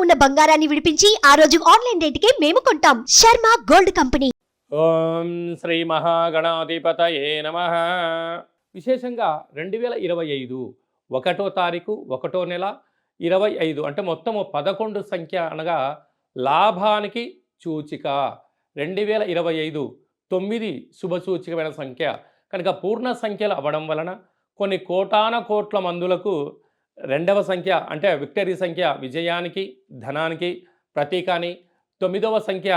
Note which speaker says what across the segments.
Speaker 1: ఉన్న బంగారాన్ని విడిపించి ఆ రోజు ఆన్లైన్ రేటుకే మేము కొంటాం. Sharma gold company.
Speaker 2: ఓం శ్రీ మహాగణాధిపతయే నమః. విశేషంగా 2025 ఒకటో తారీఖు ఒకటో నెల 25 అంటే మొత్తము 11 సంఖ్య అనగా లాభానికి సూచిక. 2025 9 శుభసూచికమైన సంఖ్య కనుక పూర్ణ సంఖ్యలు అవ్వడం వలన కొన్ని కోటాన కోట్ల మందులకు రెండవ సంఖ్య అంటే విక్టరీ సంఖ్య విజయానికి ధనానికి ప్రతీక అని, 9వ సంఖ్య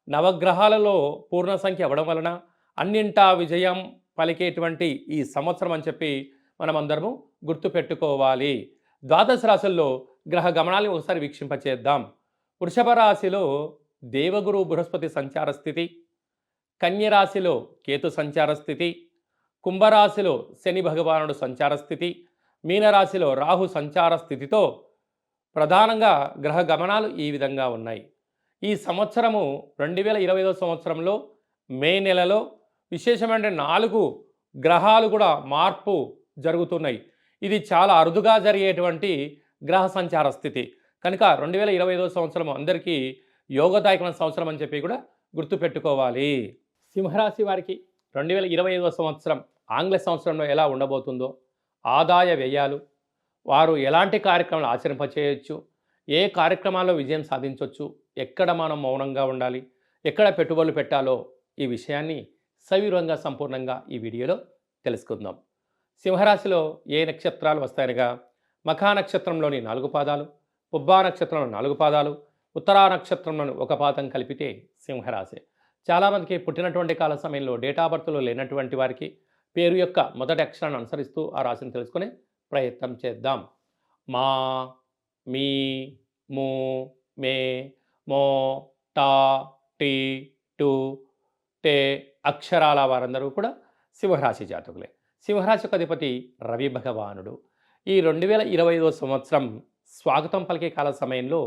Speaker 2: నవగ్రహాలలో పూర్ణ సంఖ్య అవ్వడం వలన అన్నింటా విజయం పలికేటువంటి ఈ సంవత్సరం అని చెప్పి మనమందరము గుర్తుపెట్టుకోవాలి. ద్వాదశ రాశుల్లో గ్రహ గమనాలను ఒకసారి వీక్షింపచేద్దాం. వృషభ రాశిలో దేవగురు బృహస్పతి సంచార స్థితి, కన్య రాశిలో కేతు సంచార స్థితి, కుంభరాశిలో శని భగవానుడు సంచార స్థితి, మీనరాశిలో రాహు సంచార స్థితితో ప్రధానంగా గ్రహ గమనాలు ఈ విధంగా ఉన్నాయి. ఈ సంవత్సరము 2025 సంవత్సరంలో మే నెలలో విశేషమైన 4 గ్రహాలు కూడా మార్పు జరుగుతున్నాయి. ఇది చాలా అరుదుగా జరిగేటువంటి గ్రహ సంచార స్థితి కనుక 2025 సంవత్సరం అందరికీ యోగదాయకమైన సంవత్సరం అని చెప్పి కూడా గుర్తుపెట్టుకోవాలి. సింహరాశి వారికి 2025 సంవత్సరం ఆంగ్ల సంవత్సరంలో ఎలా ఉండబోతుందో, ఆదాయ వ్యయాలు, వారు ఎలాంటి కార్యక్రమాలు ఆచరింపచేయవచ్చు, ఏ కార్యక్రమాల్లో విజయం సాధించవచ్చు, ఎక్కడ మనం మౌనంగా ఉండాలి, ఎక్కడ పెట్టుబడులు పెట్టాలో ఈ విషయాన్ని సవివరంగా సంపూర్ణంగా ఈ వీడియోలో తెలుసుకుందాం. సింహరాశిలో ఏ నక్షత్రాలు వస్తాయనగా మఖా నక్షత్రంలోని 4 పాదాలు, పుబ్బా నక్షత్రంలో 4 పాదాలు, ఉత్తరా నక్షత్రంలోని 1 పాదం కలిపితే సింహరాశి. చాలామందికి పుట్టినటువంటి కాల సమయంలో డేట్ ఆఫ్ బర్త్లో లేనటువంటి వారికి పేరు యొక్క మొదటి అక్షరాన్ని అనుసరిస్తూ ఆ రాశిని తెలుసుకునే ప్రయత్నం చేద్దాం. మా, మీ, ము, మే, మో, టా, టీ, టు, టే అక్షరాల వారందరూ కూడా సింహరాశి జాతకులే. సింహరాశికి అధిపతి రవి భగవానుడు. ఈ 2025 సంవత్సరం స్వాగతం పలికే కాల సమయంలో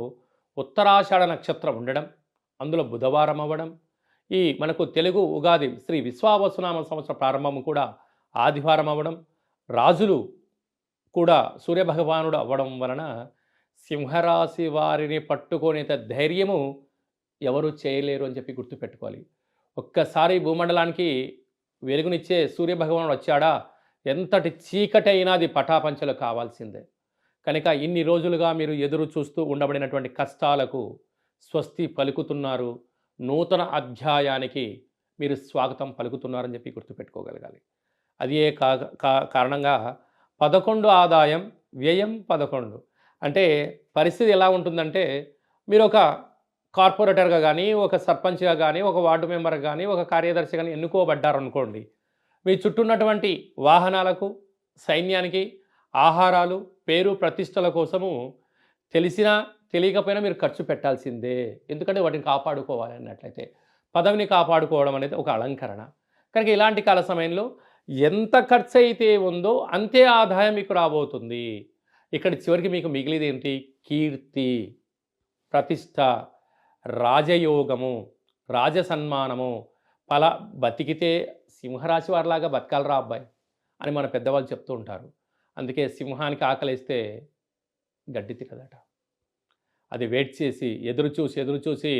Speaker 2: ఉత్తరాషాఢ నక్షత్రం ఉండడం, అందులో బుధవారం అవ్వడం, ఈ మనకు తెలుగు ఉగాది శ్రీ విశ్వావసునామ సంవత్సర ప్రారంభం కూడా ఆదివారం అవ్వడం, రాజులు కూడా సూర్యభగవానుడు అవ్వడం వలన సింహరాశి వారిని పట్టుకునేంత ధైర్యము ఎవరు చేయలేరు అని చెప్పి గుర్తుపెట్టుకోవాలి. ఒక్కసారి భూమండలానికి వెలుగునిచ్చే సూర్యభగవానుడు వచ్చాడా ఎంతటి చీకటి అయినా అది పటాపంచలు కావాల్సిందే. కనుక ఇన్ని రోజులుగా మీరు ఎదురు చూస్తూ ఉండబడినటువంటి కష్టాలకు స్వస్తి పలుకుతున్నారు, నూతన అధ్యాయానికి మీరు స్వాగతం పలుకుతున్నారని చెప్పి గుర్తుపెట్టుకోగలగాలి. అదే కారణంగా 11 ఆదాయం వ్యయం 11 అంటే పరిస్థితి ఎలా ఉంటుందంటే మీరు ఒక కార్పొరేటర్గా కానీ, ఒక సర్పంచ్గా కానీ, ఒక వార్డు మెంబర్గా కానీ, ఒక కార్యదర్శి కానీ ఎన్నుకోబడ్డారనుకోండి, మీ చుట్టూ ఉన్నటువంటి వాహనాలకు, సైన్యానికి, ఆహారాలు, పేరు ప్రతిష్టల కోసము తెలిసినా తెలియకపోయినా మీరు ఖర్చు పెట్టాల్సిందే. ఎందుకంటే వాటిని కాపాడుకోవాలి అన్నట్లయితే పదవిని కాపాడుకోవడం అనేది ఒక అలంకరణ. కనుక ఇలాంటి కాల సమయంలో ఎంత ఖర్చు అయితే ఉందో అంతే ఆదాయం మీకు రాబోతుంది. ఇక్కడ చివరికి మీకు మిగిలిది ఏంటి? కీర్తి, ప్రతిష్ట, రాజయోగము, రాజసన్మానము. బతికితే సింహరాశి వారిలాగా బతకాలరా అబ్బాయి అని మన పెద్దవాళ్ళు చెప్తూ ఉంటారు. అందుకే సింహానికి ఆకలిస్తే గడ్డి తినదట. అది వెయిట్ చేసి ఎదురు చూసి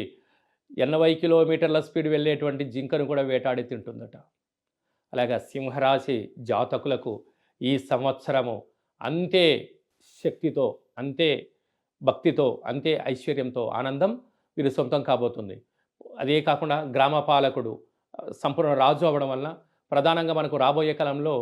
Speaker 2: 80 కిలోమీటర్ల స్పీడ్ వెళ్ళేటువంటి జింకను కూడా వేటాడి తింటుందట. అలాగా సింహరాశి జాతకులకు ఈ సంవత్సరము అంతే శక్తితో, అంతే భక్తితో, అంతే ఐశ్వర్యంతో, ఆనందం వీరు సొంతం కాబోతుంది. అదే కాకుండా గ్రామ పాలకుడు సంపూర్ణ రాజు అవ్వడం వలన ప్రధానంగా మనకు రాబోయే కాలంలో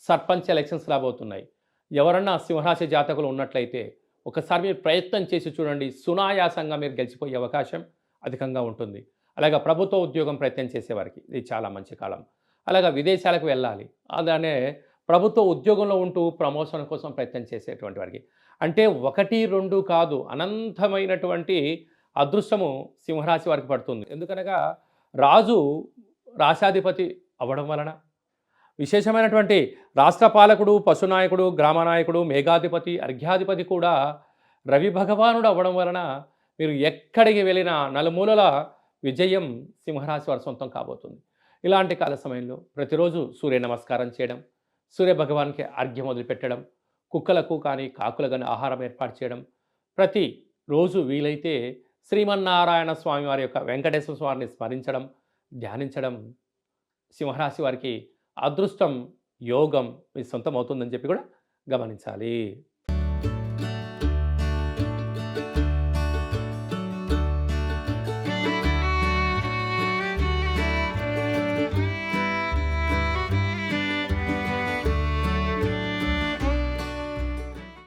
Speaker 2: సర్పంచ్ ఎలక్షన్స్ రాబోతున్నాయి. ఎవరన్నా సింహరాశి జాతకులు ఉన్నట్లయితే ఒకసారి మీరు ప్రయత్నం చేసి చూడండి, సునాయాసంగా మీరు గెలిచిపోయే అవకాశం అధికంగా ఉంటుంది. అలాగే ప్రభుత్వ ఉద్యోగం ప్రయత్నం చేసేవారికి ఇది చాలా మంచి కాలం. అలాగే విదేశాలకు వెళ్ళాలి, అలానే ప్రభుత్వ ఉద్యోగంలో ఉంటూ ప్రమోషన్ కోసం ప్రయత్నం చేసేటువంటి వారికి అంటే 1, 2 కాదు, అనంతమైనటువంటి అదృష్టము సింహరాశి వారికి పడుతుంది. ఎందుకనగా రాజు రాశాధిపతి అవ్వడం వలన విశేషమైనటువంటి రాష్ట్ర పాలకుడు, పశునాయకుడు, గ్రామనాయకుడు, మేఘాధిపతి, అర్ఘ్యాధిపతి కూడా రవి భగవానుడు అవ్వడం వలన మీరు ఎక్కడికి వెళ్ళినా నలుమూలల విజయం సింహరాశి వారి సొంతం కాబోతుంది. ఇలాంటి కాల సమయంలో ప్రతిరోజు సూర్య నమస్కారం చేయడం, సూర్య భగవాన్కి అర్ఘ్యం వదిలిపెట్టడం, కుక్కలకు కానీ కాకులు కానీ ఆహారం ఏర్పాటు చేయడం, ప్రతి రోజు వీలైతే శ్రీమన్నారాయణ స్వామి వారి యొక్క వెంకటేశ్వర స్వామిని స్మరించడం, ధ్యానించడం సింహరాశి వారికి అదృష్టం, యోగం మీ సొంతం అవుతుందని చెప్పి కూడా గమనించాలి.